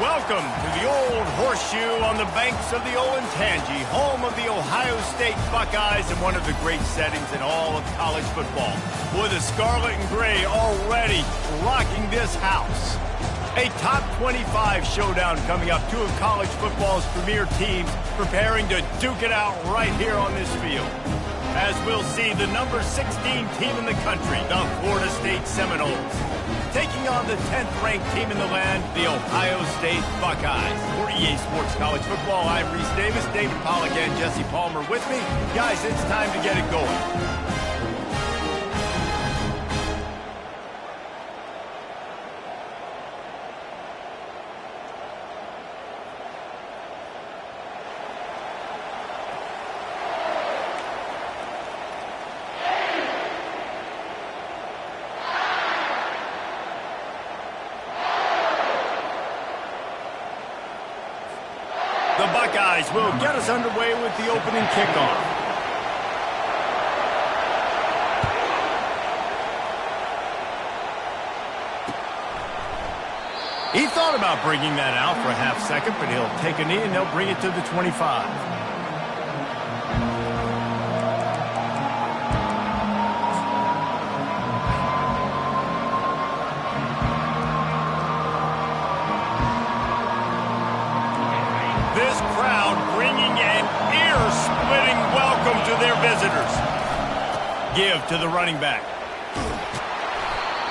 Welcome to the old horseshoe on the banks of the Olentangy, home of the Ohio State Buckeyes and one of the great settings in all of college football. With the scarlet and gray already rocking this house. A top 25 showdown coming up. Two of college football's premier teams preparing to duke it out right here on this field. As we'll see the number 16 team in the country, the Florida State Seminoles, taking on the 10th-ranked team in the land, the Ohio State Buckeyes. For EA Sports College Football, I'm Reese Davis, David Pollack, and Jesse Palmer with me. Guys, it's time to get it going. The Buckeyes will get us underway with the opening kickoff. He thought about bringing that out for a half second, but he'll take a knee and they'll bring it to the 25. This crowd bringing an ear-splitting welcome to their visitors. Give to the running back.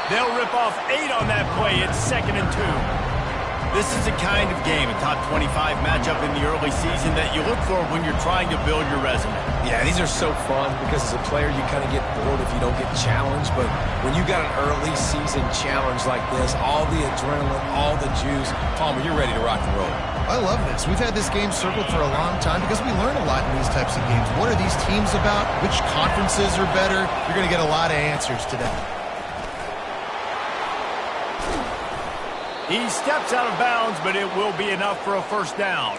They'll rip off 8 on that play. It's 2nd and 2. This is a kind of game, a top 25 matchup in the early season that you look for when you're trying to build your resume. Yeah, these are so fun because as a player you kind of get bored if you don't get challenged, but when you got an early season challenge like this, all the adrenaline, all the juice, Palmer, you're ready to rock and roll. I love this. We've had this game circled for a long time because we learn a lot in these types of games. What are these teams about? Which conferences are better? You're going to get a lot of answers today. He steps out of bounds, but it will be enough for a first down.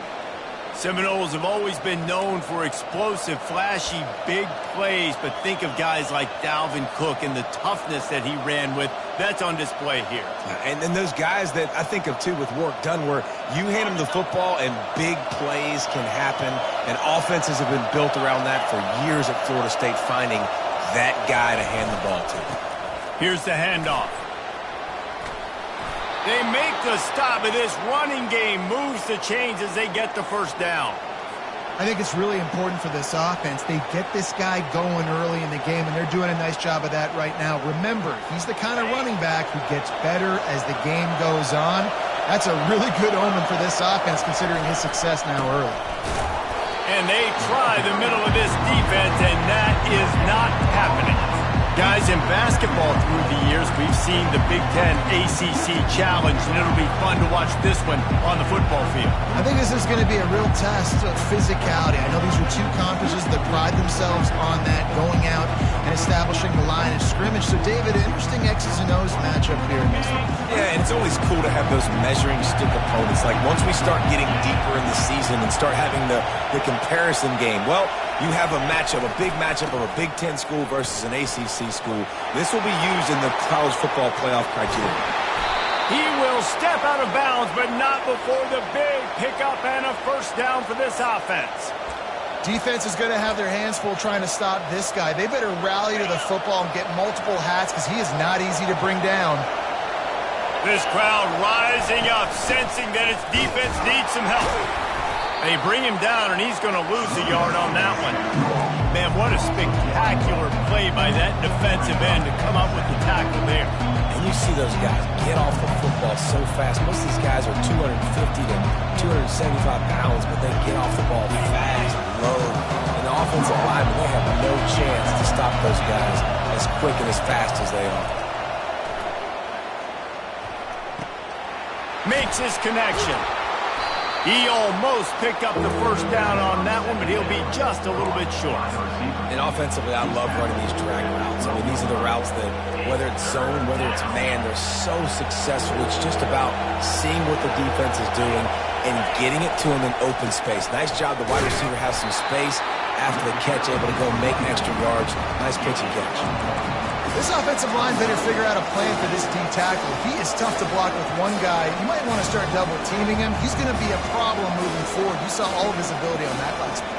Seminoles have always been known for explosive, flashy, big plays, but think of guys like Dalvin Cook and the toughness that he ran with. That's on display here. And then those guys that I think of, too, with work done, where you hand them the football and big plays can happen, and offenses have been built around that for years at Florida State, finding that guy to hand the ball to. Here's the handoff. They make the stop, and this running game moves the chains as they get the first down. I think it's really important for this offense. They get this guy going early in the game, and they're doing a nice job of that right now. Remember, he's the kind of running back who gets better as the game goes on. That's a really good omen for this offense, considering his success now early. And they try the middle of this defense, and that is not happening. Guys, in basketball through the years, we've seen the Big Ten ACC Challenge, and it'll be fun to watch this one on the football field. I think this is going to be a real test of physicality. I know these are two conferences that pride themselves on that, going out and establishing the line of scrimmage. So, David, interesting X's and O's matchup here in this one. Yeah, and it's always cool to have those measuring stick opponents. Like, once we start getting deeper in the season and start having the comparison game, well, you have a matchup, a big matchup of a Big Ten school versus an ACC school. This will be used in the college football playoff criteria. He will step out of bounds, but not before the big pickup and a first down for this offense. Defense is going to have their hands full trying to stop this guy. They better rally to the football and get multiple hats because he is not easy to bring down. This crowd rising up, sensing that its defense needs some help. They bring him down, and he's going to lose a yard on that one. Man, what a spectacular play by that defensive end to come up with the tackle there. And you see those guys get off the football so fast. Most of these guys are 250 to 275 pounds, but they get off the ball fast, low. And the offensive linemen, they have no chance to stop those guys as quick and as fast as they are. Makes his connection. He almost picked up the first down on that one, but he'll be just a little bit short. And offensively, I love running these drag routes. I mean, these are the routes that, whether it's zone, whether it's man, they're so successful. It's just about seeing what the defense is doing and getting it to him in open space. Nice job. The wide receiver has some space after the catch, able to go make extra yards. Nice pitch and catch. This offensive line better figure out a plan for this D tackle. He is tough to block with one guy. You might want to start double teaming him. He's going to be a problem moving forward. You saw all of his ability on that last play.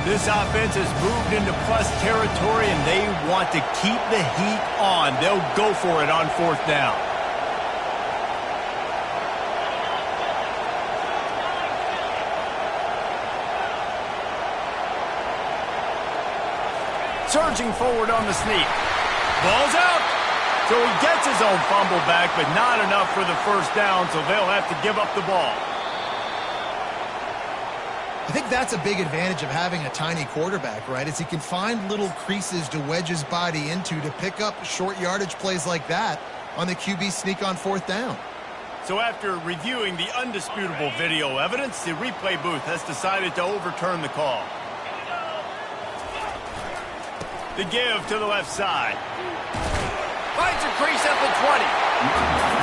This offense has moved into plus territory, and they want to keep the heat on. They'll go for it on 4th down. Surging forward on the sneak. Ball's out. So he gets his own fumble back, but not enough for the 1st down, so they'll have to give up the ball. I think that's a big advantage of having a tiny quarterback, right? Is he can find little creases to wedge his body into to pick up short yardage plays like that on the QB sneak on 4th down. So after reviewing the undisputable video evidence, the replay booth has decided to overturn the call. The give to the left side. Finds a crease at the 20.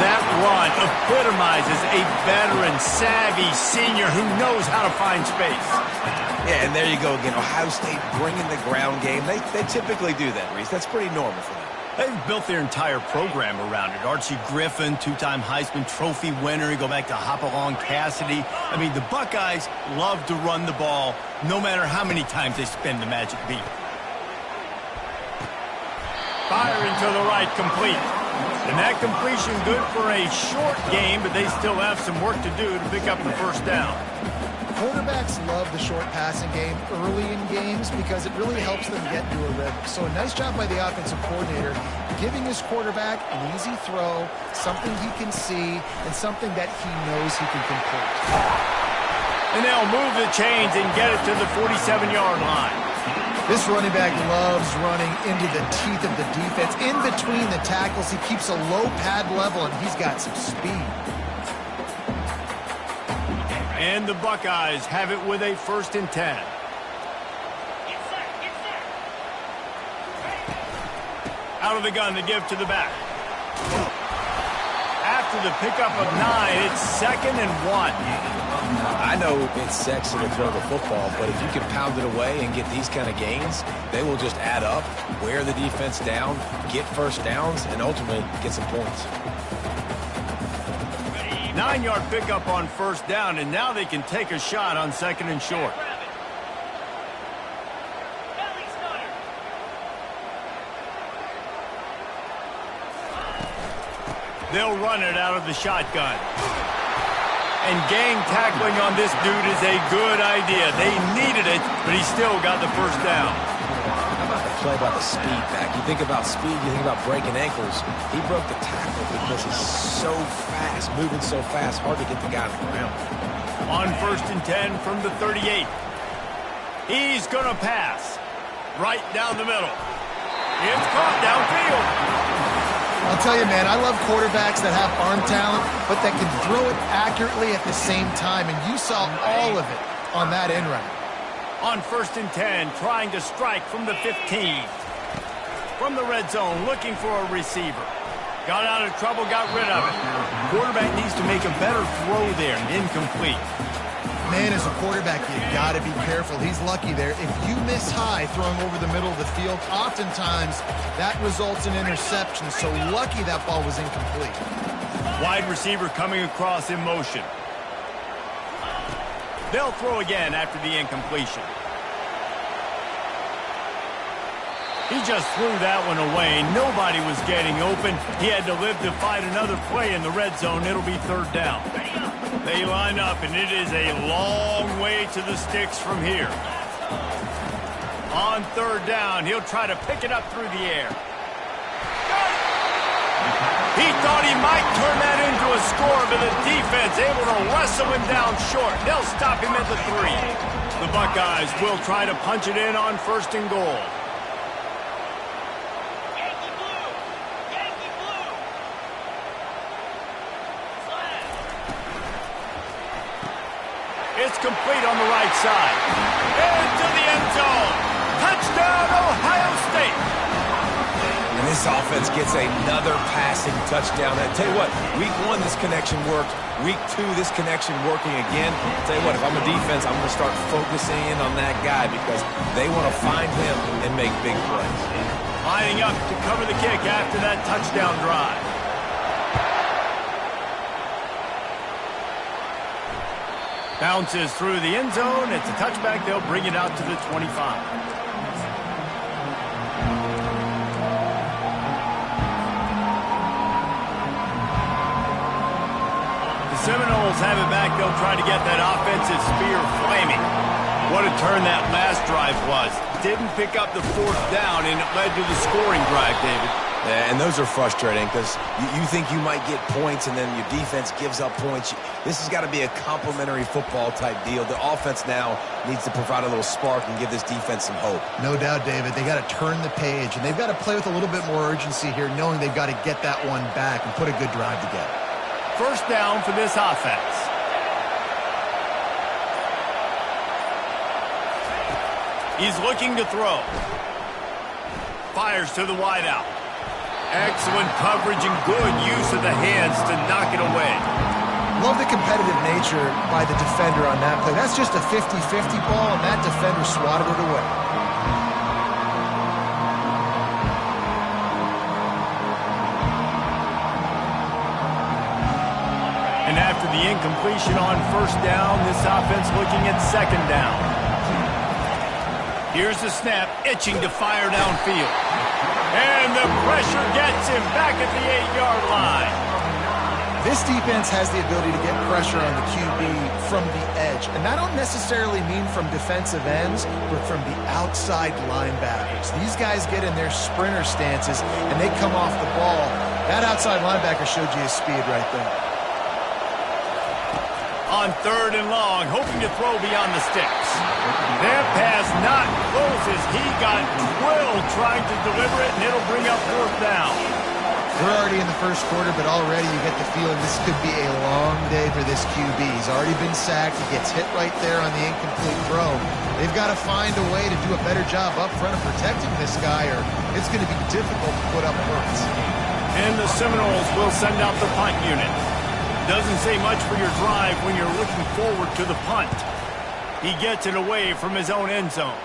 That run epitomizes a veteran, savvy senior who knows how to find space. Yeah, and there you go again. Ohio State bringing the ground game. They typically do that, Reese. That's pretty normal for them. They've built their entire program around it. Archie Griffin, 2-time Heisman Trophy winner. You go back to Hopalong Cassidy. I mean, the Buckeyes love to run the ball no matter how many times they spin the magic beat. Firing to the right, complete. And that completion good for a short game, but they still have some work to do to pick up the 1st down. Quarterbacks love the short passing game early in games because it really helps them get into a rhythm. So a nice job by the offensive coordinator giving his quarterback an easy throw, something he can see, and something that he knows he can complete. And they'll move the chains and get it to the 47-yard line. This running back loves running into the teeth of the defense. In between the tackles, he keeps a low pad level, and he's got some speed. And the Buckeyes have it with a 1st and 10. Out of the gun to give to the back. After the pickup of 9, it's 2nd and 1. I know it's sexy to throw the football, but if you can pound it away and get these kind of gains, they will just add up, wear the defense down, get 1st downs, and ultimately get some points. 9-yard pickup on 1st down, and now they can take a shot on 2nd and short. They'll run it out of the shotgun. And gang tackling on this dude is a good idea. They needed it, but he still got the 1st down. How about the play by the speed back? You think about speed, you think about breaking ankles. He broke the tackle because he's so fast, moving so fast, hard to get the guy on the ground. On 1st and 10 from the 38. He's going to pass. Right down the middle. It's caught downfield. I'll tell you, man, I love quarterbacks that have arm talent, but that can throw it accurately at the same time, and you saw all of it on that end route. On 1st and 10, trying to strike from the 15. From the red zone, looking for a receiver. Got out of trouble, got rid of it. Quarterback needs to make a better throw there, incomplete. Man, as a quarterback, you got to be careful. He's lucky there. If you miss high throwing over the middle of the field, oftentimes that results in interception. So lucky that ball was incomplete. Wide receiver coming across in motion. They'll throw again after the incompletion. He just threw that one away. Nobody was getting open. He had to live to fight another play in the red zone. It'll be 3rd down. They line up, and it is a long way to the sticks from here. On 3rd down, he'll try to pick it up through the air. He thought he might turn that into a score, but the defense able to wrestle him down short. They'll stop him at the 3. The Buckeyes will try to punch it in on 1st and goal. It's complete on the right side. Into the end zone. Touchdown, Ohio State. And this offense gets another passing touchdown. I tell you what, week 1, this connection worked. Week 2, this connection working again. I tell you what, if I'm a defense, I'm going to start focusing in on that guy because they want to find him and make big plays. Lining up to cover the kick after that touchdown drive. Bounces through the end zone. It's a touchback. They'll bring it out to the 25. The Seminoles have it back. They'll try to get that offensive spear flaming. What a turn that last drive was. Didn't pick up the 4th down, and it led to the scoring drive, David. Yeah, and those are frustrating because you think you might get points and then your defense gives up points. This has got to be a complementary football type deal. The offense now needs to provide a little spark and give this defense some hope. No doubt, David. They got to turn the page, and they've got to play with a little bit more urgency here, knowing they've got to get that one back and put a good drive together. First down for this offense. He's looking to throw. Fires to the wideout. Excellent coverage and good use of the hands to knock it away. Love the competitive nature by the defender on that play. That's just a 50-50 ball, and that defender swatted it away. And after the incompletion on first down, this offense looking at second down. Here's the snap, itching to fire downfield. And the pressure gets him back at the 8-yard line. This defense has the ability to get pressure on the QB from the edge. And that don't necessarily mean from defensive ends, but from the outside linebackers. These guys get in their sprinter stances, and they come off the ball. That outside linebacker showed you his speed right there. On 3rd and long, hoping to throw beyond the sticks. That pass not close as he got drilled trying to deliver it, and it'll bring up 4th down. We're already in the first quarter, but already you get the feeling this could be a long day for this QB. He's already been sacked. He gets hit right there on the incomplete throw. They've got to find a way to do a better job up front of protecting this guy, or it's going to be difficult to put up points. And the Seminoles will send out the punt unit. Doesn't say much for your drive when you're looking forward to the punt. He gets it away from his own end zone.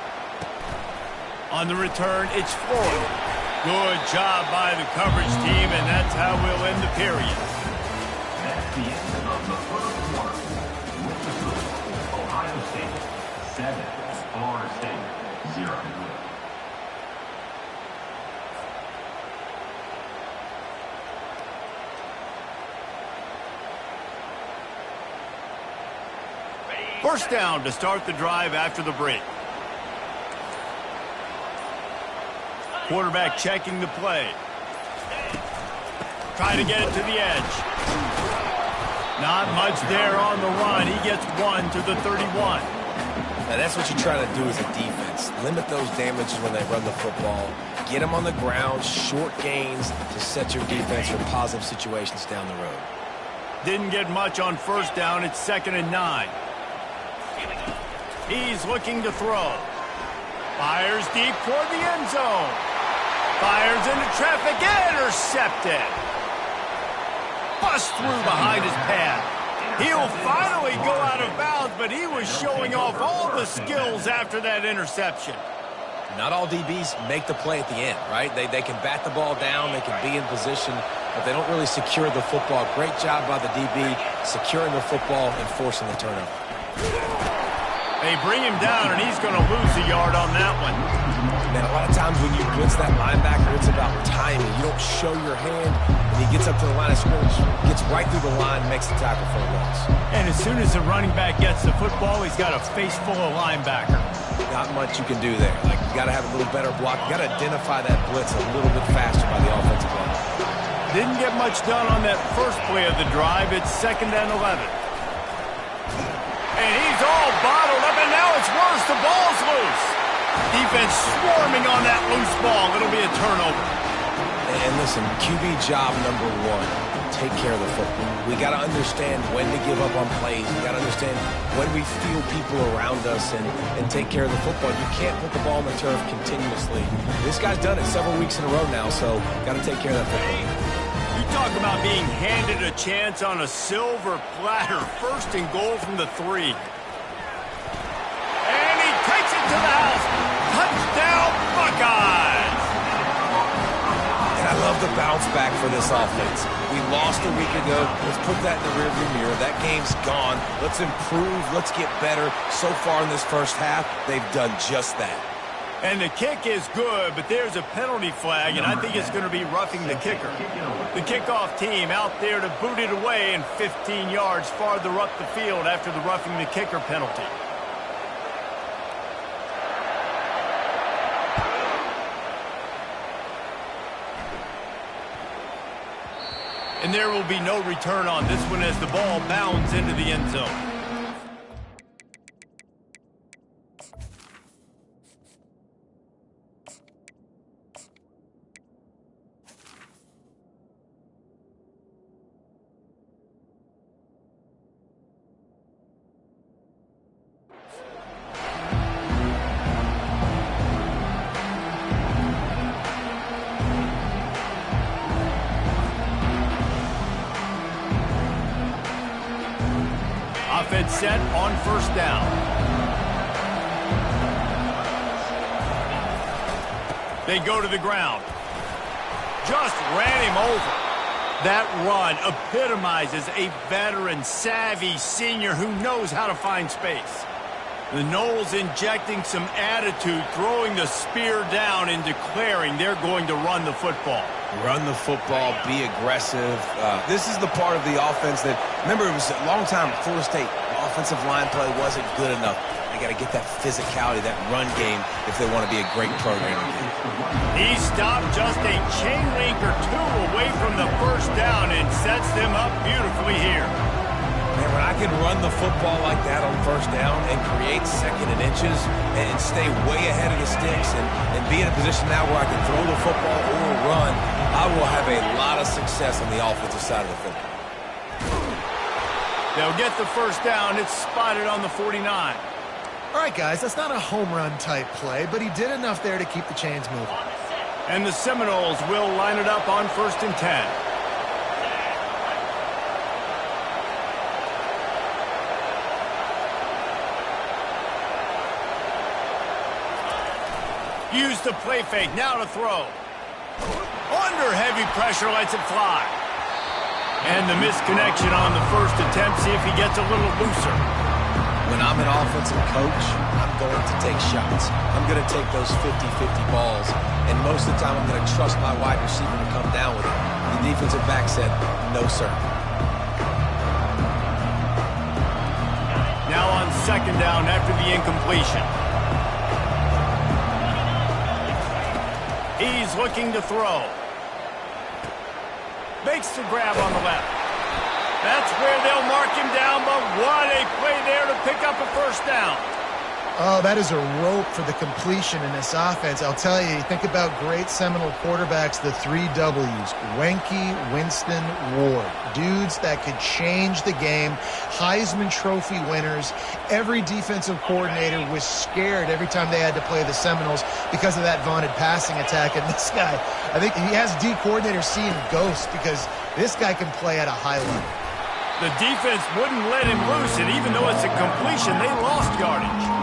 On the return, it's Floyd. Good job by the coverage team, and that's how we'll end the period. That's the end of the first quarter. Ohio State 7, Florida State 0. First down to start the drive after the break. Quarterback checking the play. Trying to get it to the edge. Not much there on the run. He gets 1 to the 31. Now that's what you try to do as a defense. Limit those damages when they run the football. Get them on the ground, short gains to set your defense for positive situations down the road. Didn't get much on first down. It's 2nd and 9. He's looking to throw. Fires deep toward the end zone. Fires into traffic. Intercepted. Bust through behind his pad. He'll finally go out of bounds, but he was showing off all the skills after that interception. Not all DBs make the play at the end, right? They can bat the ball down, they can be in position, but they don't really secure the football. Great job by the DB securing the football and forcing the turnover. They bring him down, and he's going to lose a yard on that one. Man, a lot of times when you blitz that linebacker, it's about timing. You don't show your hand, and he gets up to the line of scrimmage, gets right through the line, makes the tackle for a loss. And as soon as the running back gets the football, he's got a face full of linebacker. Not much you can do there. Like, you got to have a little better block. You got to identify that blitz a little bit faster by the offensive line. Didn't get much done on that first play of the drive. It's 2nd and 11. And he's all bottled up, and now it's worse. The ball's loose. Defense swarming on that loose ball. It'll be a turnover. And listen, QB job number one, take care of the football. We got to understand when to give up on plays. We got to understand when we feel people around us and take care of the football. You can't put the ball on the turf continuously. This guy's done it several weeks in a row now, so got to take care of that football. You talk about being handed a chance on a silver platter. 1st and goal from the 3. And he takes it to the house. Touchdown, Buckeyes! And I love the bounce back for this offense. We lost a week ago. Let's put that in the rearview mirror. That game's gone. Let's improve. Let's get better. So far in this first half, they've done just that. And the kick is good, but there's a penalty flag, and I think it's going to be roughing the kicker. The kickoff team out there to boot it away and 15 yards farther up the field after the roughing the kicker penalty. And there will be no return on this one as the ball bounds into the end zone. Offense set on 1st down. They go to the ground. Just ran him over. That run epitomizes a veteran, savvy senior who knows how to find space. The Noles injecting some attitude, throwing the spear down and declaring they're going to run the football. Run the football, be aggressive. This is the part of the offense that, remember, it was a long time at Florida State. Offensive line play wasn't good enough. They got to get that physicality, that run game, if they want to be a great program again. He stopped just a chain link or 2 away from the 1st down and sets them up beautifully here. Man, when I can run the football like that on 1st down and create 2nd and inches and stay way ahead of the sticks and be in a position now where I can throw the football or run, I will have a lot of success on the offensive side of the football. They'll get the 1st down. It's spotted on the 49. All right, guys, that's not a home run type play, but he did enough there to keep the chains moving. And the Seminoles will line it up on 1st and 10. Use the play fake, now to throw. Under heavy pressure, lets it fly. And the misconnection on the 1st attempt, see if he gets a little looser. When I'm an offensive coach, I'm going to take shots. I'm going to take those 50-50 balls, and most of the time I'm going to trust my wide receiver to come down with it. The defensive back said, no, sir. Now on 2nd down after the incompletion. He's looking to throw. Makes the grab on the left. That's where they'll mark him down, but what a play there to pick up a 1st down. Oh, that is a rope for the completion in this offense. I'll tell you, think about great Seminole quarterbacks, the 3 W's, Wenke, Winston, Ward. Dudes that could change the game, Heisman Trophy winners. Every defensive coordinator was scared every time they had to play the Seminoles because of that vaunted passing attack. And this guy, I think he has D coordinators seeing ghosts because this guy can play at a high level. The defense wouldn't let him loose, and even though it's a completion, they lost yardage.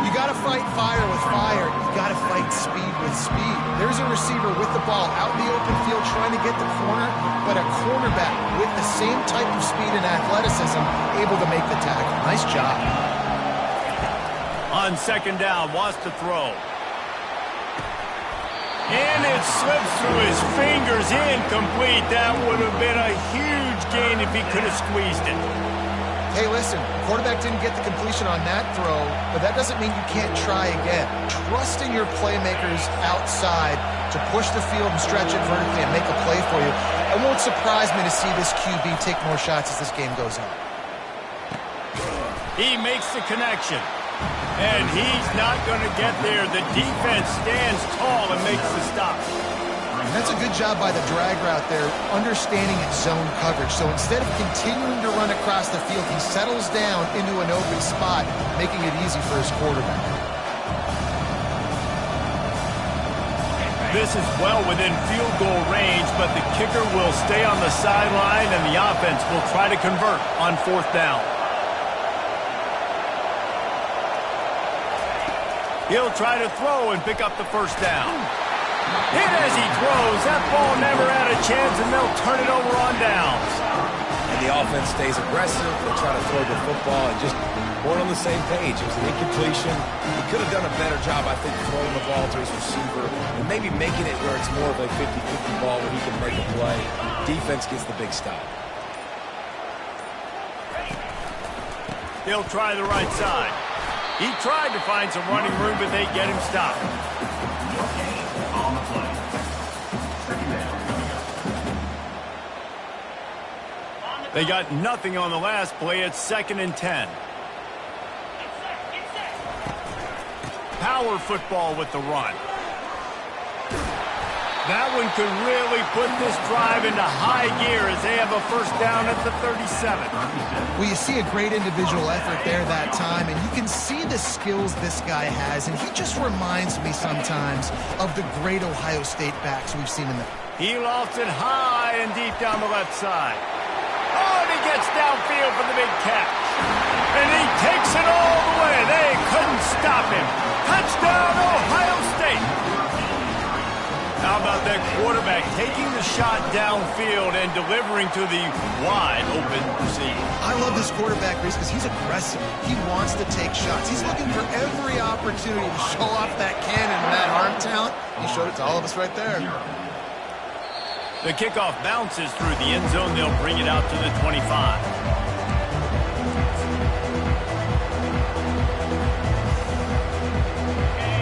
You got to fight fire with fire. You got to fight speed with speed. There's a receiver with the ball out in the open field trying to get the corner, but a cornerback with the same type of speed and athleticism able to make the tackle. Nice job. On 2nd down, wants to throw. And it slips through his fingers, incomplete. That would have been a huge gain if he could have squeezed it. Hey, listen, quarterback didn't get the completion on that throw, but that doesn't mean you can't try again. Trust in your playmakers outside to push the field and stretch it vertically and make a play for you. It won't surprise me to see this QB take more shots as this game goes on. He makes the connection. And he's not going to get there. The defense stands tall and makes the stop. And that's a good job by the drag route there, understanding its zone coverage. So instead of continuing to run across the field, he settles down into an open spot, making it easy for his quarterback. This is well within field goal range, but the kicker will stay on the sideline, and the offense will try to convert on 4th down. He'll try to throw and pick up the 1st down. Hit as he throws. That ball never had a chance, and they'll turn it over on downs. And the offense stays aggressive. They'll try to throw the football and just weren't on the same page. It was an incompletion. He could have done a better job, I think, throwing the ball to his receiver and maybe making it where it's more of a 50-50 ball where he can make a play. Defense gets the big stop. He'll try the right side. He tried to find some running room, but they get him stopped. On the play. 2nd down. They got nothing on the last play. It's 2nd and 10. Power football with the run. That one could really put this drive into high gear as they have a 1st down at the 37. Well, you see a great individual effort there that time, and you can see the skills this guy has, and he just reminds me sometimes of the great Ohio State backs we've seen in the... He lofts it high and deep down the left side. Oh, and he gets downfield for the big catch. And he takes it all the way. They couldn't stop him. Touchdown, Ohio State. How about that quarterback taking the shot downfield and delivering to the wide open receiver? I love this quarterback, Reese, because he's aggressive. He wants to take shots. He's looking for every opportunity to show off that cannon and that arm talent. He showed it to all of us right there. The kickoff bounces through the end zone. They'll bring it out to the 25.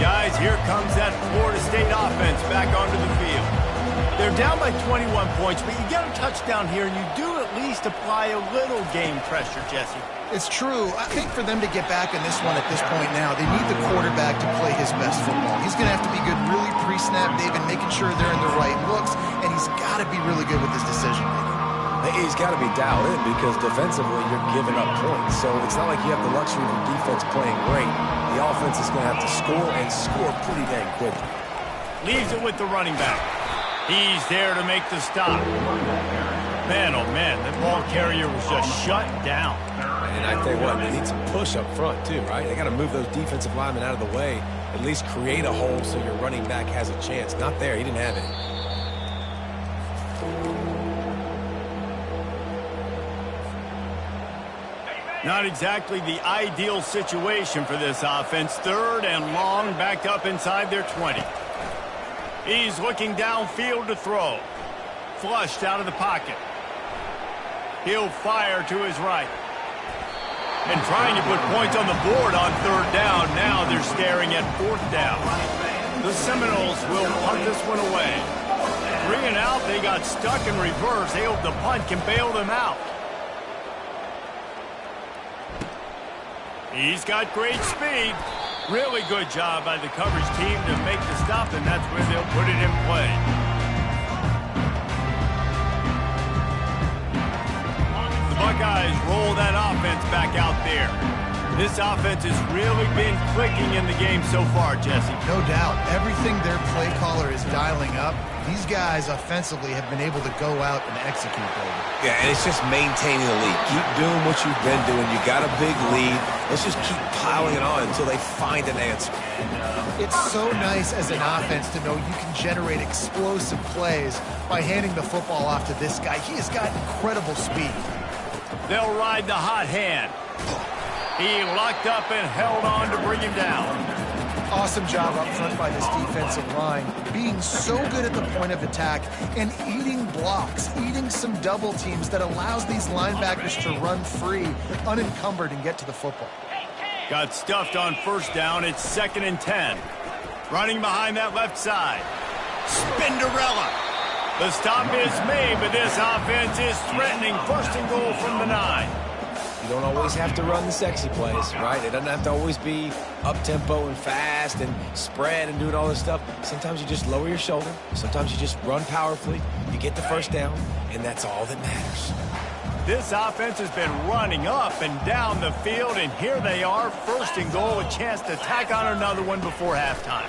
Guys, here comes that Florida State offense back onto the field. They're down by 21 points, but you get a touchdown here, and you do at least apply a little game pressure, Jesse. It's true. I think for them to get back in this one at this point now, they need the quarterback to play his best football. He's going to have to be good really pre-snap, David, making sure they're in the right looks, and he's got to be really good with his decision-making. He's got to be dialed in because defensively you're giving up points. So it's not like you have the luxury of your defense playing great. The offense is going to have to score and score pretty dang quickly. Leaves it with the running back. He's there to make the stop. Man, oh man, that ball carrier was just shut down. And I tell you what, they need some push up front too, right? They got to move those defensive linemen out of the way, at least create a hole so your running back has a chance. Not there, he didn't have it. Not exactly the ideal situation for this offense. 3rd and long, backed up inside their 20. He's looking downfield to throw. Flushed out of the pocket. He'll fire to his right. And trying to put points on the board on 3rd down. Now they're staring at 4th down. The Seminoles will punt this one away. 3 and out, they got stuck in reverse. They hope the punt can bail them out. He's got great speed. Really good job by the coverage team to make the stop, and that's where they'll put it in play. The Buckeyes roll that offense back out there. This offense has really been clicking in the game so far, Jesse. No doubt. Everything their play caller is dialing up, these guys offensively have been able to go out and execute, baby. Yeah, and it's just maintaining the lead. Keep doing what you've been doing. You got a big lead. Let's just keep piling it on until they find an answer. It's so nice as an offense to know you can generate explosive plays by handing the football off to this guy. He has got incredible speed. They'll ride the hot hand. He locked up and held on to bring him down. Awesome job up front by this defensive line, being so good at the point of attack and eating blocks, eating some double teams that allows these linebackers to run free, unencumbered, and get to the football. Got stuffed on 1st down. It's 2nd and 10. Running behind that left side. Spinderella. The stop is made, but this offense is threatening 1st and goal from the 9. You don't always have to run the sexy plays, right? It doesn't have to always be up-tempo and fast and spread and doing all this stuff. Sometimes you just lower your shoulder. Sometimes you just run powerfully. You get the first down, and that's all that matters. This offense has been running up and down the field, and here they are, first and goal, a chance to tack on another one before halftime.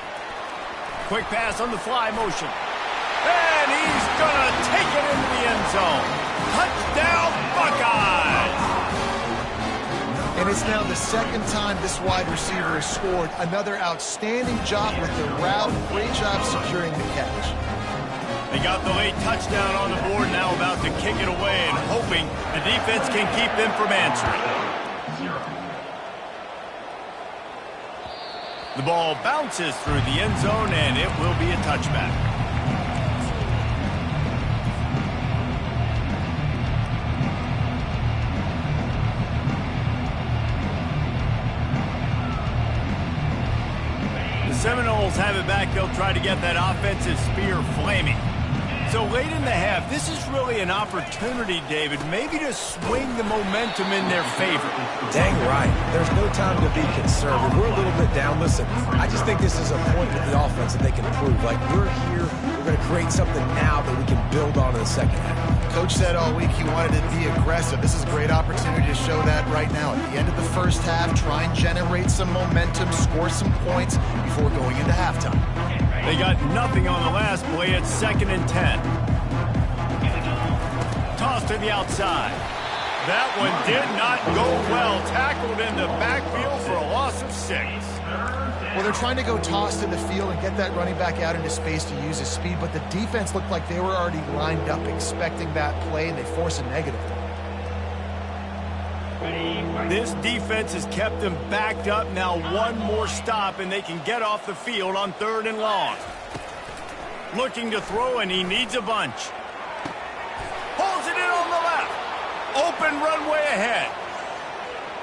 Quick pass on the fly motion. And he's going to take it into the end zone. Touchdown, Buckeyes! And it's now the second time this wide receiver has scored. Another outstanding job with the route. Great job securing the catch. They got the late touchdown on the board, now about to kick it away and hoping the defense can keep them from answering. The ball bounces through the end zone, and it will be a touchback. The Seminoles have it back. They'll try to get that offensive spear flaming. So late in the half, this is really an opportunity, David, maybe to swing the momentum in their favor. Dang right. There's no time to be conservative. We're a little bit down. Listen, I just think this is a point with the offense that they can prove. Like, we're here, we're going to create something now that we can build on in the second half. Coach said all week he wanted to be aggressive. This is a great opportunity to show that right now. At the end of the first half, try and generate some momentum, score some points before going into halftime. They got nothing on the last play. It's 2nd and 10. Toss to the outside. That one did not go well. Tackled in the backfield for a loss of 6. Well, they're trying to go toss to the field and get that running back out into space to use his speed, but the defense looked like they were already lined up expecting that play, and they force a negative one. This defense has kept them backed up. Now one more stop, and they can get off the field on 3rd and long. Looking to throw, and he needs a bunch. Pulls it in on the left. Open runway ahead.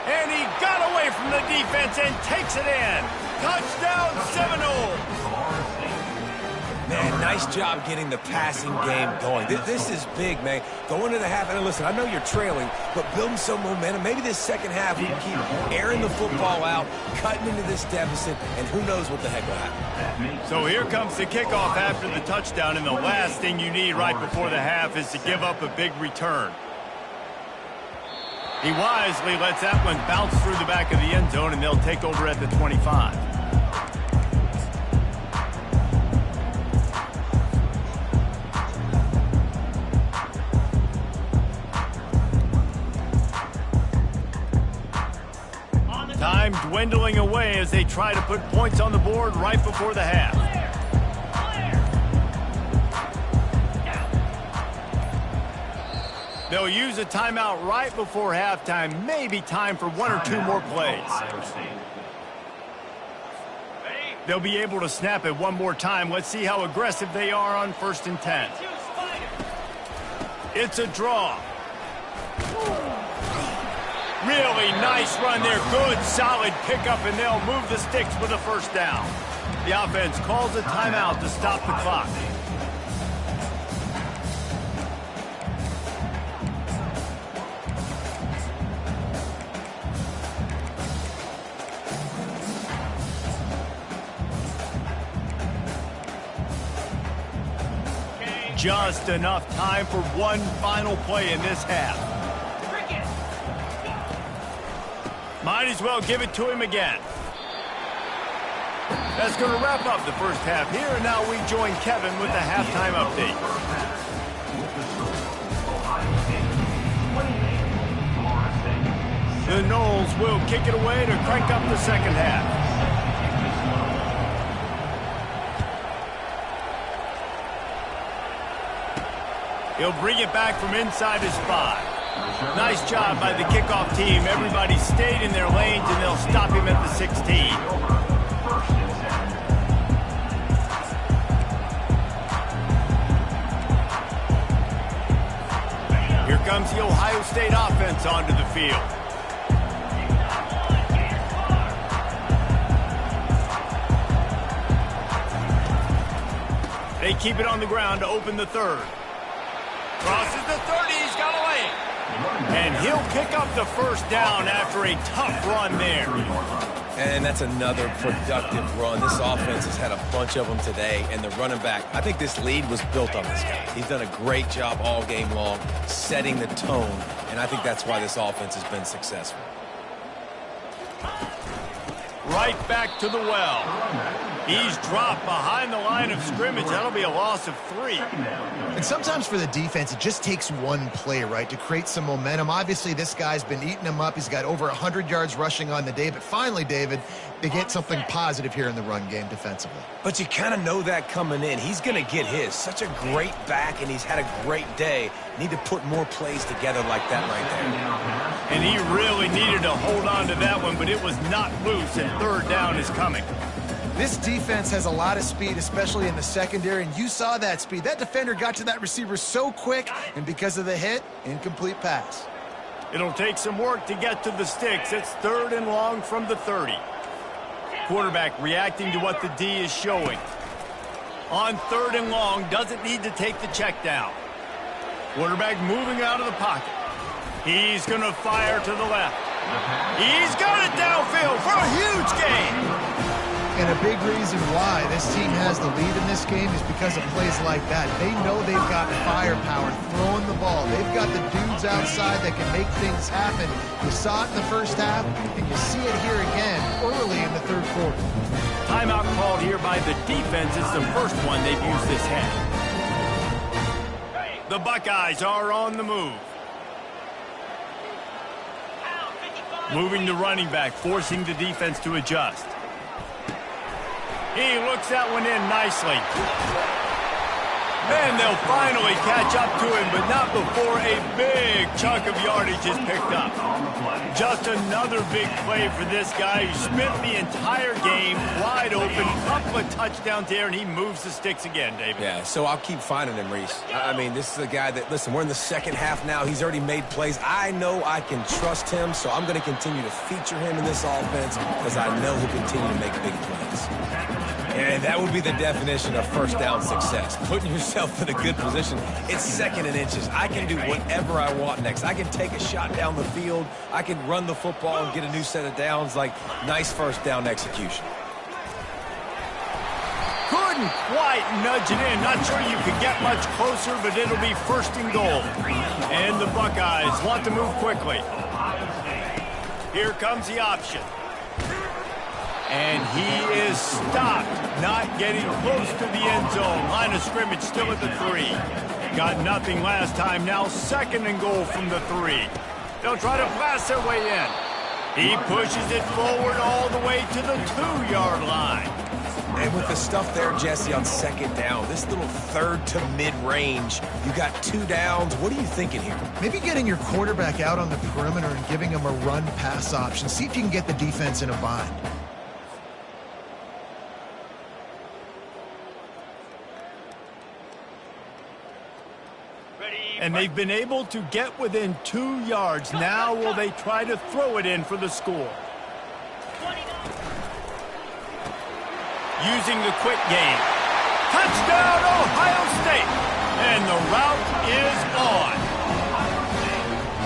And he got away from the defense and takes it in. Touchdown, Seminoles. Man, nice job getting the passing game going. This is big, man. Going to the half, and listen, I know you're trailing, but building some momentum. Maybe this second half we can keep airing the football out, cutting into this deficit, and who knows what the heck will happen. So here comes the kickoff after the touchdown, and the last thing you need right before the half is to give up a big return. He wisely lets that one bounce through the back of the end zone, and they'll take over at the 25. Time dwindling away as they try to put points on the board right before the half. They'll use a timeout right before halftime. Maybe time for 1 or 2 more plays. They'll be able to snap it one more time. Let's see how aggressive they are on 1st and 10. It's a draw. Really nice run there. Good, solid pickup, and they'll move the sticks with a first down. The offense calls a timeout to stop the clock. Just enough time for one final play in this half. Might as well give it to him again. That's going to wrap up the first half here, and now we join Kevin with the halftime update. The Noles will kick it away to crank up the second half. He'll bring it back from inside his 5. Nice job by the kickoff team. Everybody stayed in their lanes, and they'll stop him at the 16. Here comes the Ohio State offense onto the field. They keep it on the ground to open the 3rd. Crosses the 30, he's got a lane. And he'll pick up the first down after a tough run there. And that's another productive run. This offense has had a bunch of them today, and the running back, I think this lead was built on this guy. He's done a great job all game long setting the tone, and I think that's why this offense has been successful. Right back to the well. He's dropped behind the line of scrimmage. That'll be a loss of 3. And sometimes for the defense, it just takes one play, right, to create some momentum. Obviously, this guy's been eating them up. He's got over 100 yards rushing on the day. But finally, David, they get something positive here in the run game defensively. But you kind of know that coming in. He's going to get his. Such a great back, and he's had a great day. Need to put more plays together like that right there. And he really needed to hold on to that one, but it was not loose, and third down is coming. This defense has a lot of speed, especially in the secondary, and you saw that speed. That defender got to that receiver so quick, and because of the hit, incomplete pass. It'll take some work to get to the sticks. It's 3rd and long from the 30. Quarterback reacting to what the D is showing. On 3rd and long, doesn't need to take the check down. Quarterback moving out of the pocket. He's going to fire to the left. He's got it downfield for a huge gain. And a big reason why this team has the lead in this game is because of plays like that. They know they've got firepower throwing the ball. They've got the dudes outside that can make things happen. You saw it in the first half, and you see it here again early in the 3rd quarter. Timeout called here by the defense. It's the first one they've used this half. The Buckeyes are on the move. Moving the running back, forcing the defense to adjust. He looks that one in nicely. Then they'll finally catch up to him, but not before a big chunk of yardage is picked up. Just another big play for this guy who spent the entire game wide open, couple of touchdowns there, and he moves the sticks again, David. Yeah, so I'll keep finding him, Reese. I mean, this is a guy that, listen, we're in the second half now. He's already made plays. I know I can trust him, so I'm going to continue to feature him in this offense because I know he'll continue to make big plays. And that would be the definition of first down success. Putting yourself in a good position. It's 2nd and inches. I can do whatever I want next. I can take a shot down the field. I can run the football and get a new set of downs. Like, nice first down execution. Couldn't quite nudge it in. Not sure you could get much closer, but it'll be 1st and goal. And the Buckeyes want to move quickly. Here comes the option. And he is stopped, not getting close to the end zone. Line of scrimmage still at the 3. Got nothing last time. Now 2nd and goal from the 3. They'll try to blast their way in. He pushes it forward all the way to the 2-yard line. And with the stuff there, Jesse, on 2nd down, this little 3rd to mid-range, you got 2 downs. What are you thinking here? Maybe getting your quarterback out on the perimeter and giving him a run-pass option. See if you can get the defense in a bind. And they've been able to get within 2 yards. Now will they try to throw it in for the score? Using the quick game. Touchdown, Ohio State! And the route is on.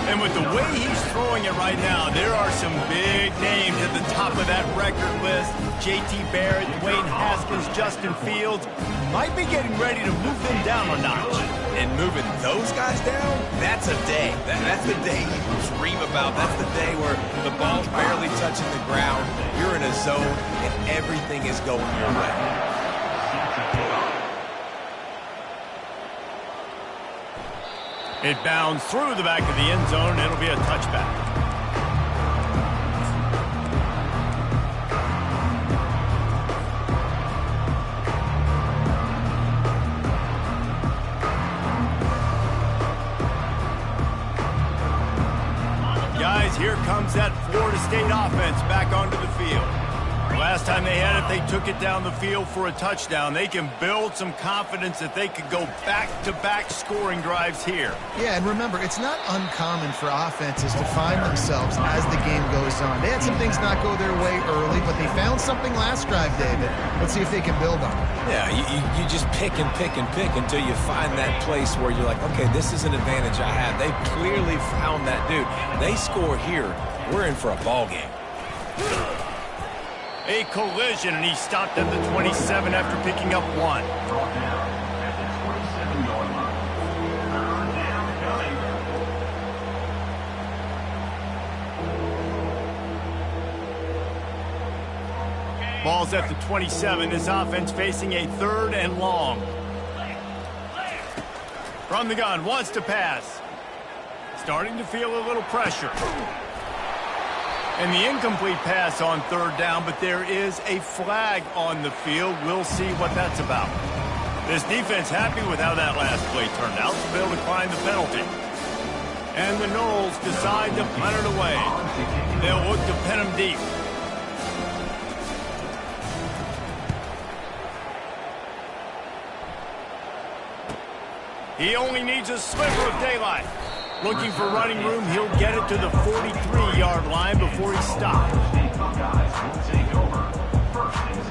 And with the way he's throwing it right now, there are some big names at the top of that record list. J.T. Barrett, Dwayne Haskins, Justin Fields might be getting ready to move them down a notch. And moving those guys down, that's a day. That's the day you dream about. That's the day where the ball's barely touching the ground. You're in a zone, and everything is going your way. It bounds through the back of the end zone. It'll be a touchback. Guys, here comes that Florida State offense back onto the field. Last time they had it, they took it down the field for a touchdown. They can build some confidence that they could go back-to-back scoring drives here. Yeah, and remember, it's not uncommon for offenses to find themselves as the game goes on. They had some things not go their way early, but they found something last drive, David. Let's see if they can build on it. Yeah, you just pick and pick and pick until you find that place where you're like, okay, this is an advantage I have. They clearly found that dude. They score here, we're in for a ball game. A collision, and he stopped at the 27 after picking up 1. Brought down at the 27-yard line. Third down coming. Ball's at the 27. This offense facing a 3rd and long. From the gun, wants to pass. Starting to feel a little pressure. And the incomplete pass on 3rd down, but there is a flag on the field. We'll see what that's about. This defense happy with how that last play turned out, so they'll decline the penalty. And the Noles decide to punt it away. They'll look to pin him deep. He only needs a sliver of daylight. Looking for running room, he'll get it to the 43-yard line before he stops. State Buckeyes will take over. 1st and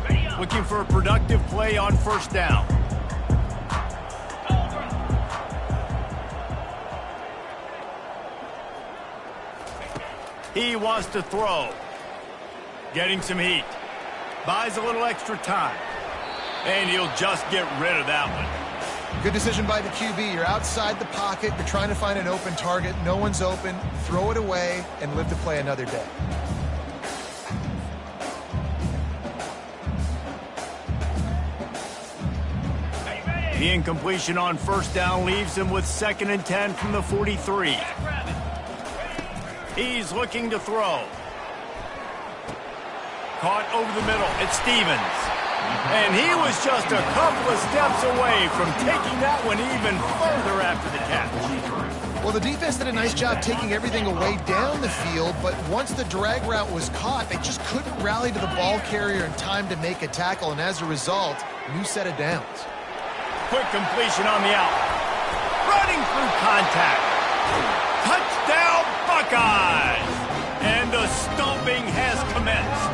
10. Looking for a productive play on 1st down. He wants to throw. Getting some heat. Buys a little extra time. And he'll just get rid of that one. Good decision by the QB. You're outside the pocket. You're trying to find an open target. No one's open. Throw it away and live to play another day. The incompletion on 1st down leaves him with 2nd and 10 from the 43. He's looking to throw. Caught over the middle. It's Stevens. And he was just a couple of steps away from taking that one even further after the catch. Well, the defense did a nice job taking everything away down the field, but once the drag route was caught, they just couldn't rally to the ball carrier in time to make a tackle, and as a result, new set of downs. Quick completion on the out. Running through contact. Touchdown, Buckeyes! And the stomping has commenced.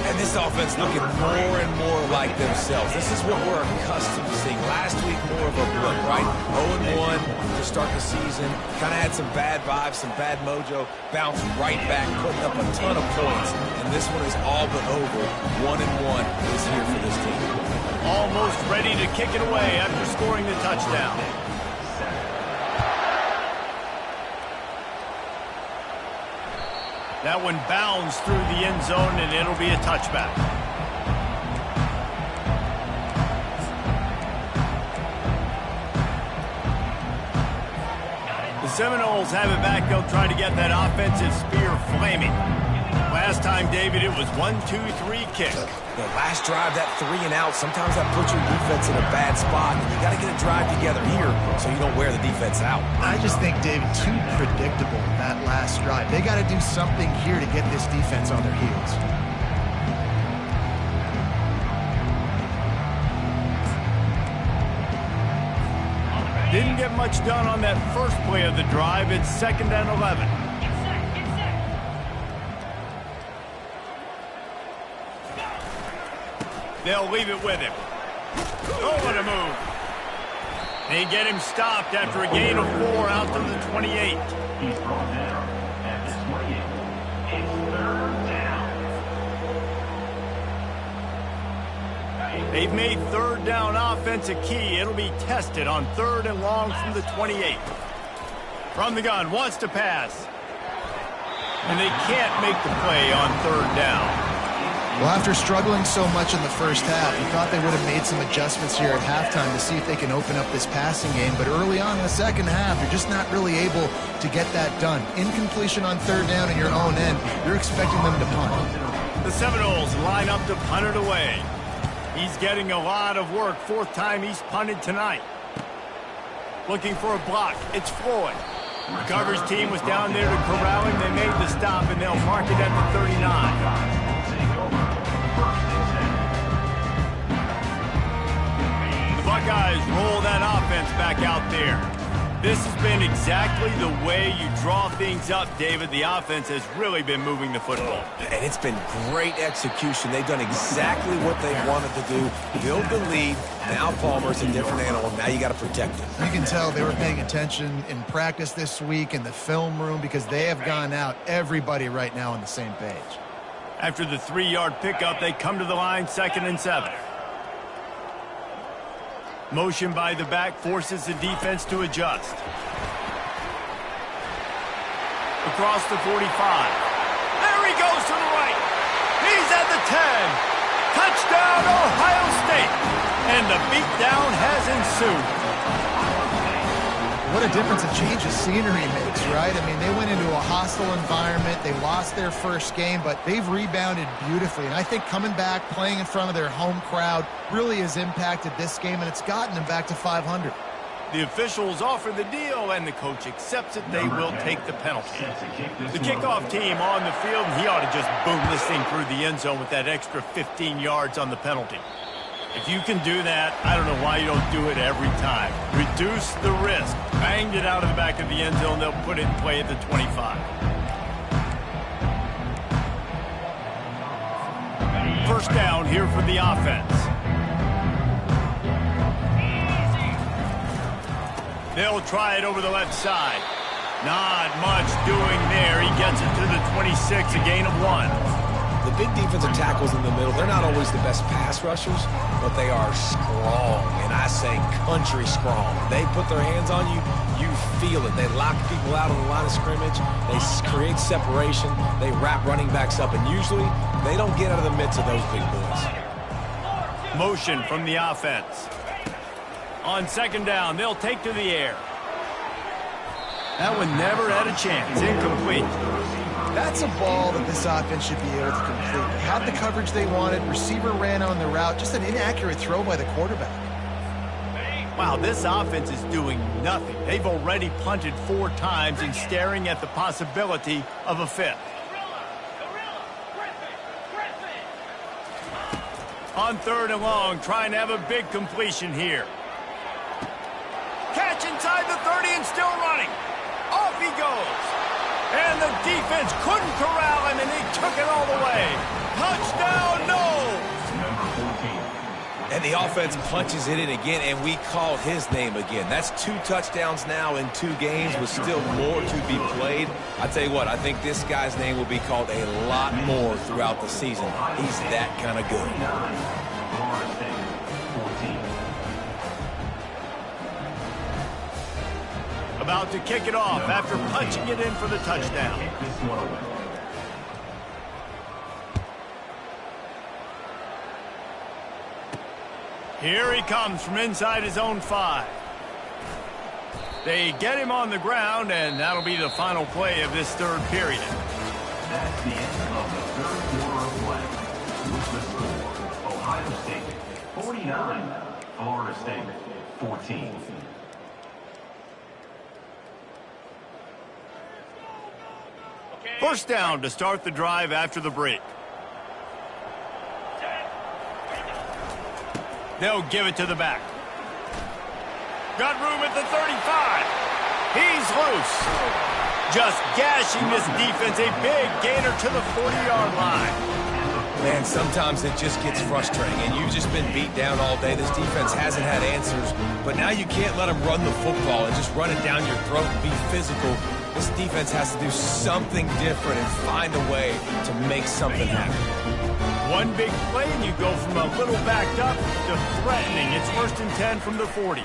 And this offense looking more and more like themselves. This is what we're accustomed to seeing. Last week, more of a blip, right? 0-1 to start the season. Kind of had some bad vibes, some bad mojo. Bounced right back, putting up a ton of points. And this one is all but over. 1-1 is here for this team. Almost ready to kick it away after scoring the touchdown. That one bounds through the end zone, and it'll be a touchback. The Seminoles have it back. They'll try to get that offensive spear flaming. Last time, David, it was 1-2-3 kick. The last drive, that 3 and out, sometimes that puts your defense in a bad spot. And you got to get a drive together here so you don't wear the defense out. I just think, David, too predictable, that last drive. They got to do something here to get this defense on their heels. Didn't get much done on that first play of the drive. It's 2nd and 11. They'll leave it with him. Oh, what a move. They get him stopped after a gain of 4 out to the 28. He's brought down at the 28. It's 3rd down. They've made 3rd down offense a key. It'll be tested on 3rd and long from the 28. From the gun, wants to pass. And they can't make the play on 3rd down. Well, after struggling so much in the first half, you thought they would have made some adjustments here at halftime to see if they can open up this passing game. But early on in the second half, you're just not really able to get that done. Incompletion on 3rd down in your own end, you're expecting them to punt. The Seminoles line up to punt it away. He's getting a lot of work. 4th time he's punted tonight. Looking for a block. It's Floyd. The coverage team was down there to corral him. They made the stop, and they'll mark it at the 39. The Buckeyes roll that offense back out there. This has been exactly the way you draw things up, David. The offense has really been moving the football. And it's been great execution. They've done exactly what they wanted to do. Build the lead. Now Palmer's a different animal. Now you got to protect him. You can tell they were paying attention in practice this week in the film room because they have gone out, everybody right now on the same page. After the 3-yard pickup, they come to the line, 2nd and 7. Motion by the back forces the defense to adjust. Across the 45. There he goes to the right. He's at the 10. Touchdown, Ohio State. And the beatdown has ensued. What a difference a change of scenery makes, right? I mean, they went into a hostile environment. They lost their first game, but they've rebounded beautifully. And I think coming back, playing in front of their home crowd really has impacted this game, and it's gotten them back to 500. The officials offer the deal, and the coach accepts it. They will take the penalty. The kickoff team on the field, and he ought to just boom this thing through the end zone with that extra 15 yards on the penalty. If you can do that, I don't know why you don't do it every time. Reduce the risk. Banged it out of the back of the end zone. They'll put it in play at the 25. First down here for the offense. They'll try it over the left side. Not much doing there. He gets it to the 26, a gain of 1. The big defensive tackles in the middle, they're not always the best pass rushers, but they are strong, and I say country strong. They put their hands on you, you feel it. They lock people out on the line of scrimmage. They create separation. They wrap running backs up, and usually they don't get out of the midst of those big boys. Motion from the offense. On 2nd down, they'll take to the air. That one never had a chance. Incomplete. That's a ball that this offense should be able to complete. They had the coverage they wanted. Receiver ran on the route. Just an inaccurate throw by the quarterback. Wow, this offense is doing nothing. They've already punted 4 times and staring at the possibility of a 5th. On 3rd and long, trying to have a big completion here. Catch inside the 30 and still running. Off he goes. And the defense couldn't corral him, and he took it all the way. Touchdown, no! And the offense punches it in again, and we call his name again. That's 2 touchdowns now in 2 games with still more to be played. I tell you what, I think this guy's name will be called a lot more throughout the season. He's that kind of good. About to kick it off after punching it in for the touchdown. Here he comes from inside his own 5. They get him on the ground, and that'll be the final play of this 3rd period. That's the end of the 3rd quarter of play. With the score, Ohio State 49, Florida State 14. First down to start the drive after the break. They'll give it to the back. Got room at the 35. He's loose. Just gashing this defense. A big gainer to the 40-yard line. Man, sometimes it just gets frustrating, and you've just been beat down all day. This defense hasn't had answers, but now you can't let them run the football and just run it down your throat and be physical. This defense has to do something different and find a way to make something happen. One big play, and you go from a little backed up to threatening. It's 1st and 10 from the 40.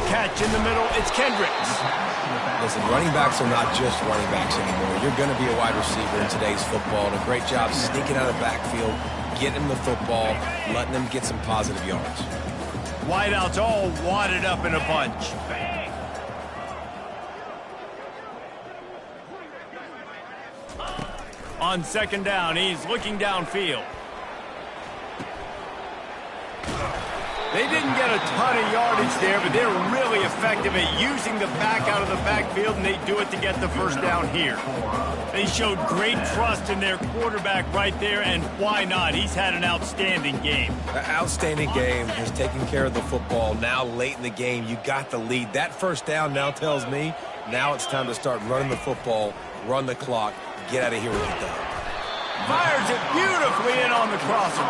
Catch in the middle. It's Kendricks. Listen, running backs are not just running backs anymore. You're going to be a wide receiver in today's football, and a great job sneaking out of the backfield, getting them the football, letting them get some positive yards. Wideouts all wadded up in a bunch. On 2nd down, he's looking downfield. They didn't get a ton of yardage there, but they're really effective at using the back out of the backfield, and they do it to get the first down here. They showed great trust in their quarterback right there, and why not? He's had an outstanding game. An outstanding game, has taken care of the football. Now late in the game, you got the lead. That first down now tells me now it's time to start running the football, run the clock, get out of here with the dub. Fires it beautifully in on the crosser.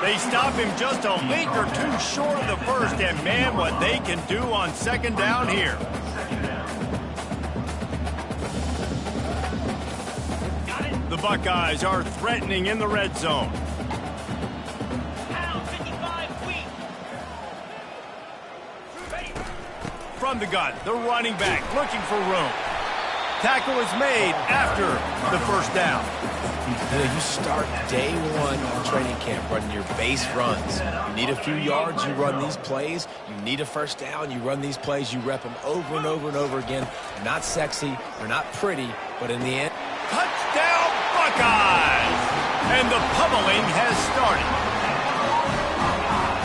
They stop him just a link or two short of the first, and man, what they can do on second down here. The Buckeyes are threatening in the red zone. From the gun, the running back looking for room. Tackle is made after the first down. You start day one in training camp running your base runs. You need a few yards, you run these plays. You need a first down, you run these plays. You rep them over and over and over again. They're not sexy, they're not pretty, but in the end... Touchdown, Buckeyes! And the pummeling has started.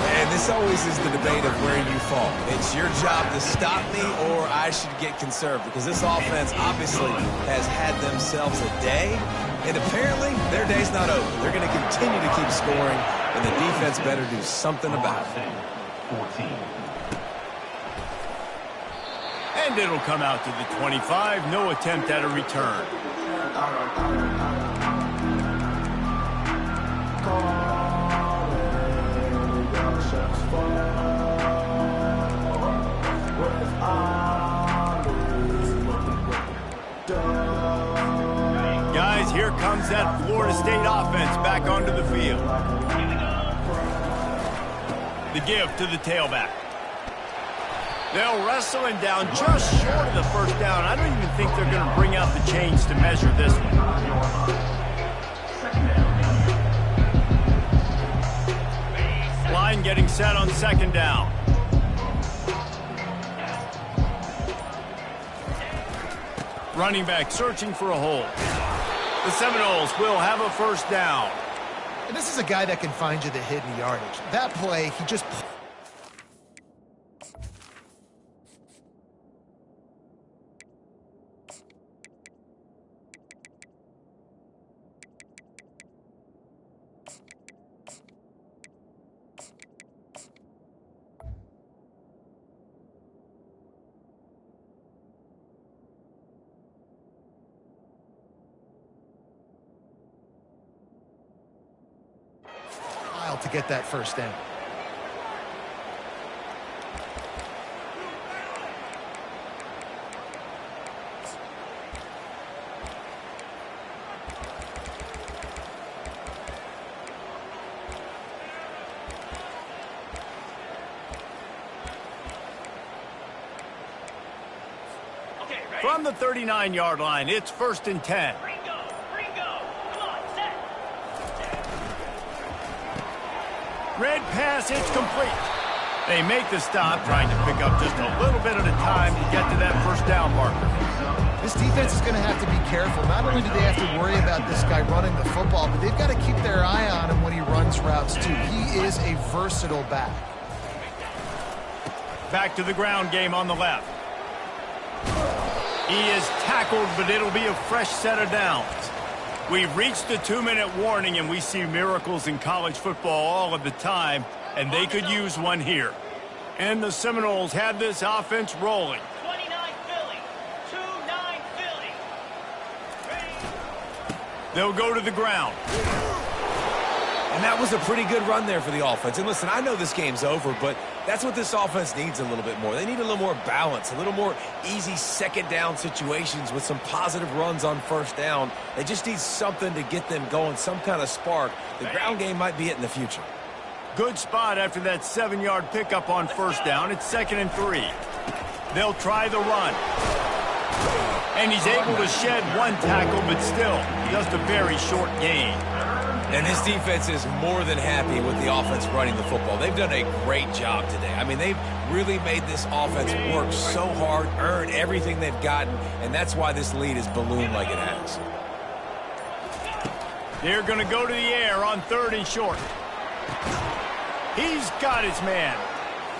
And this always is the debate of where you fall. It's your job to stop me, or I should get conserved, because this offense obviously has had themselves a day, and apparently their day's not over. They're going to continue to keep scoring, and the defense better do something about it. 14. And it'll come out to the 25. No attempt at a return. Guys, here comes that Florida State offense back onto the field. The give to the tailback. They'll wrestle him down just short of the first down. I don't even think they're going to bring out the chains to measure this one. Line getting set on second down. Running back searching for a hole. The Seminoles will have a first down. And this is a guy that can find you the hidden yardage. That play, he just... to get that first down. From the 39-yard line, it's 1st and 10. Red pass, it's complete. They make the stop, trying to pick up just a little bit at a time to get to that first down marker. This defense is going to have to be careful. Not only do they have to worry about this guy running the football, but they've got to keep their eye on him when he runs routes, too. He is a versatile back. Back to the ground game on the left. He is tackled, but it'll be a fresh set of downs. We've reached the 2-minute warning, and we see miracles in college football all of the time, and they could use one here. And the Seminoles have this offense rolling. 29 Philly, 2-9 Philly. They'll go to the ground. And that was a pretty good run there for the offense. And listen, I know this game's over, but that's what this offense needs a little bit more. They need a little more balance, a little more easy second down situations with some positive runs on first down. They just need something to get them going, some kind of spark. The ground game might be it in the future. Good spot after that 7-yard pickup on first down. It's 2nd and 3. They'll try the run. And he's able to shed one tackle, but still just a very short gain. And this defense is more than happy with the offense running the football. They've done a great job today. I mean, they've really made this offense work so hard, earn everything they've gotten, and that's why this lead is ballooned like it has. They're going to go to the air on 3rd and short. He's got his man.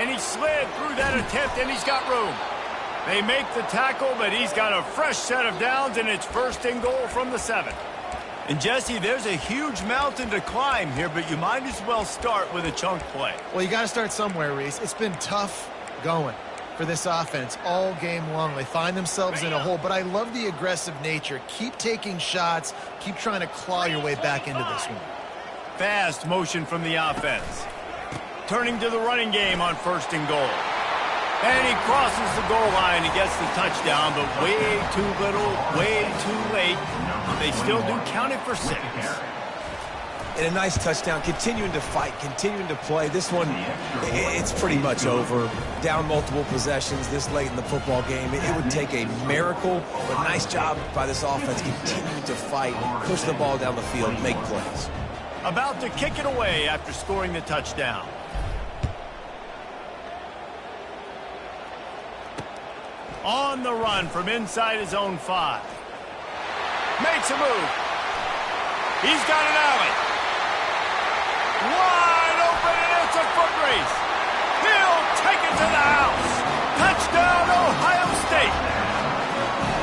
And he slid through that attempt, and he's got room. They make the tackle, but he's got a fresh set of downs, and it's 1st and goal from the 7. And, Jesse, there's a huge mountain to climb here, but you might as well start with a chunk play. Well, you got to start somewhere, Reese. It's been tough going for this offense all game long. They find themselves in a hole, but I love the aggressive nature. Keep taking shots. Keep trying to claw your way back into this one. Fast motion from the offense. Turning to the running game on 1st and goal. And he crosses the goal line and gets the touchdown, but way too little, way too late. They still do count it for 6. And a nice touchdown, continuing to fight, continuing to play. This one, it's pretty much over. Down multiple possessions this late in the football game. It would take a miracle, but nice job by this offense continuing to fight, push the ball down the field, make plays. About to kick it away after scoring the touchdown. On the run from inside his own 5. Makes a move. He's got an alley. Wide open, and it's a foot race. He'll take it to the house. Touchdown, Ohio State.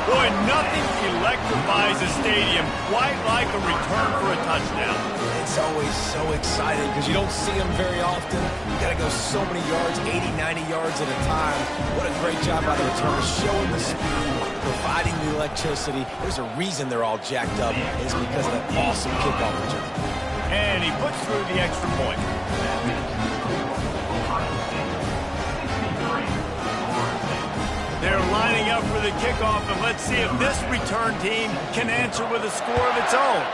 Boy, nothing electrifies a stadium quite like a return for a touchdown. It's always so exciting because you don't see them very often. You got to go so many yards, 80, 90 yards at a time. What a great job by the returner, showing the speed, providing the electricity. There's a reason they're all jacked up. It's because of that awesome kickoff return. And he puts through the extra point. They're lining up for the kickoff, and let's see if this return team can answer with a score of its own.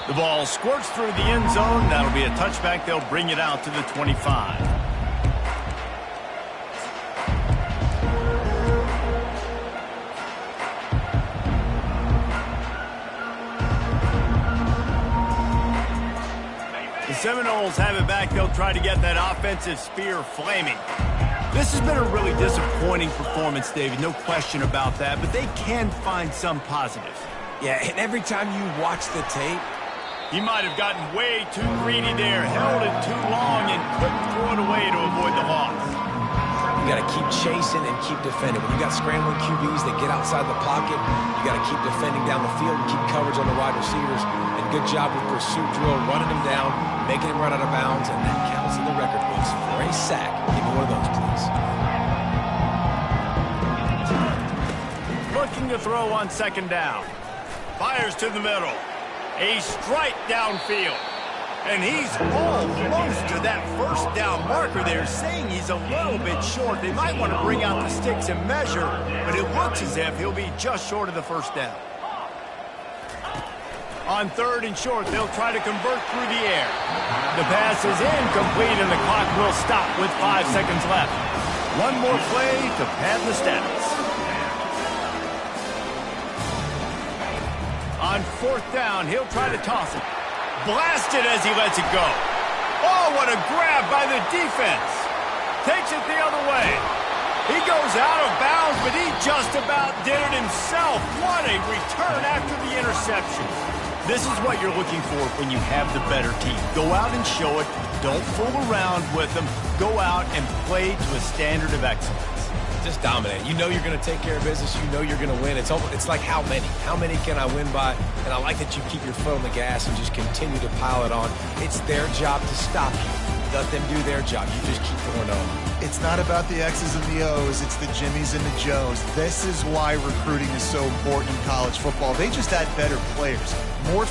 The ball squirts through the end zone. That'll be a touchback. They'll bring it out to the 25. The Seminoles have it back. They'll try to get that offensive spear flaming. This has been a really disappointing performance, David. No question about that, but they can find some positive. Yeah, and every time you watch the tape, he might have gotten way too greedy there, held it too long, and couldn't throw it away to avoid the loss. You got to keep chasing and keep defending. When you got scrambling QBs that get outside the pocket, you got to keep defending down the field and keep coverage on the wide receivers. And good job with pursuit drill, running them down, making him run out of bounds, and that counts in the record books for a sack. Give me one of those, please. Looking to throw on 2nd down. Fires to the middle. A strike downfield. And he's almost to that 1st down marker there, saying he's a little bit short. They might want to bring out the sticks and measure, but it looks as if he'll be just short of the 1st down. On 3rd and short, they'll try to convert through the air. The pass is incomplete, and the clock will stop with 5 seconds left. One more play to pad the stats. On 4th down, he'll try to toss it. Blasted as he lets it go. Oh, what a grab by the defense. Takes it the other way. He goes out of bounds, but he just about did it himself. What a return after the interception. This is what you're looking for when you have the better team. Go out and show it. Don't fool around with them. Go out and play to a standard of excellence. Just dominate. You know you're going to take care of business. You know you're going to win. It's like how many? How many can I win by? And I like that you keep your foot on the gas and just continue to pile it on. It's their job to stop you. Let them do their job. You just keep going on. It's not about the X's and the O's. It's the Jimmies and the Joes. This is why recruiting is so important in college football. They just add better players, more